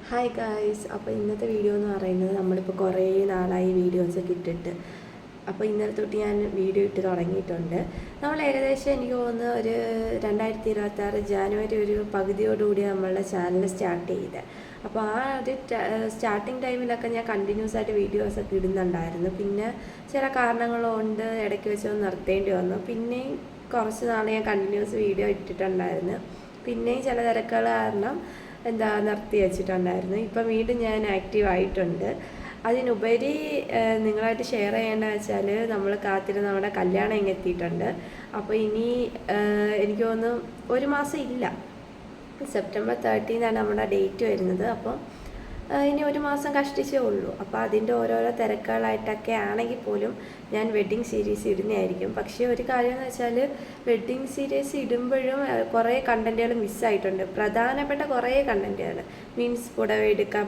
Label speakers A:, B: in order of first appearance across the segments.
A: Hi guys. അപ്പോൾ ഇന്നത്തെ video എന്ന് പറയുന്നത് നമ്മളിപ്പോൾ കുറേ നാളായി വീഡിയോസൊക്കെ ഇട്ടിട്ട്. അപ്പോൾ ഇന്നലെ തൊട്ട് ഞാൻ വീഡിയോ ഇട്ട് തുടങ്ങിയിട്ടുണ്ട്. നമ്മൾ ഏകദേശം എനിക്ക് തോന്നുന്നു ഒരു 2026 ജാനുവരി ഒരു പകുതിയോടുകൂടി നമ്മളുടെ ചാനൽ സ്റ്റാർട്ട് ചെയ്തത്. അപ്പോൾ ആ ഒരു സ്റ്റാർട്ടിങ് ടൈമിലൊക്കെ ഞാൻ കണ്ടിന്യൂസ് ആയിട്ട് വീഡിയോസൊക്കെ ഇടുന്നുണ്ടായിരുന്നു. പിന്നെ ചില കാരണങ്ങൾ കൊണ്ട് ഇടയ്ക്ക് വെച്ചൊന്ന് നിർത്തേണ്ടി വന്നു. പിന്നെയും കുറച്ച് നാൾ ഞാൻ കണ്ടിന്യൂസ് വീഡിയോ ഇട്ടിട്ടുണ്ടായിരുന്നു. പിന്നെയും ചില തിരക്കുകൾ കാരണം നിർത്തി വെച്ചിട്ടുണ്ടായിരുന്നു. ഇപ്പം വീണ്ടും ഞാൻ ആക്റ്റീവ് ആയിട്ടുണ്ട്. അതിനുപരി നിങ്ങളായിട്ട് ഷെയർ ചെയ്യേണ്ടത് വെച്ചാൽ നമ്മൾ കാത്തിരുന്ന് നമ്മുടെ കല്യാണം ഇങ്ങ് എത്തിയിട്ടുണ്ട്. അപ്പോൾ ഇനി എനിക്ക് തോന്നുന്നു ഒരു മാസം ഇല്ല, സെപ്റ്റംബർ 13 നമ്മുടെ ഡേറ്റ് വരുന്നത്. അപ്പം ഇനി ഒരു മാസം കഷ്ടിച്ചേ ഉള്ളൂ. അപ്പോൾ അതിൻ്റെ ഓരോരോ തിരക്കുകളായിട്ടൊക്കെ ആണെങ്കിൽ പോലും ഞാൻ വെഡ്ഡിങ് സീരീസ് ഇടുന്നതായിരിക്കും. പക്ഷേ ഒരു കാര്യം എന്ന് വെച്ചാൽ വെഡ്ഡിങ് സീരീസ് ഇടുമ്പോഴും കുറേ കണ്ടൻറ്റുകൾ മിസ്സായിട്ടുണ്ട്. പ്രധാനപ്പെട്ട കുറേ കണ്ടൻറ്റുകൾ മീൻസ് പുടവ എടുക്കാൻ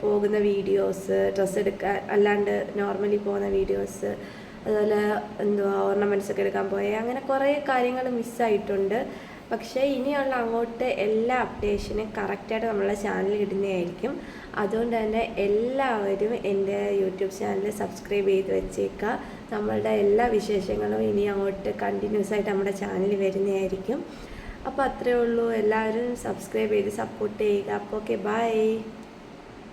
A: പോകുന്ന വീഡിയോസ്, ഡ്രസ്സ് എടുക്കാൻ അല്ലാണ്ട് നോർമലി പോകുന്ന വീഡിയോസ്, അതുപോലെ ഓർണമെൻറ്റ്സ് ഒക്കെ എടുക്കാൻ അങ്ങനെ കുറേ കാര്യങ്ങൾ മിസ്സായിട്ടുണ്ട്. പക്ഷേ ഇനിയുള്ള അങ്ങോട്ട് എല്ലാ അപ്ഡേഷനും കറക്റ്റായിട്ട് നമ്മളെ ചാനലിൽ ഇടുന്നതായിരിക്കും. അതുകൊണ്ട് തന്നെ എല്ലാവരും എൻ്റെ യൂട്യൂബ് ചാനൽ സബ്സ്ക്രൈബ് ചെയ്ത് വെച്ചേക്കുക. നമ്മളുടെ എല്ലാ വിശേഷങ്ങളും ഇനി അങ്ങോട്ട് കണ്ടിന്യൂസ് ആയിട്ട് നമ്മുടെ ചാനലിൽ വരുന്നതായിരിക്കും. അപ്പോൾ അത്രയേ ഉള്ളൂ. എല്ലാവരും സബ്സ്ക്രൈബ് ചെയ്ത് സപ്പോർട്ട് ചെയ്യുക. അപ്പോൾ ഓക്കെ, ബൈ.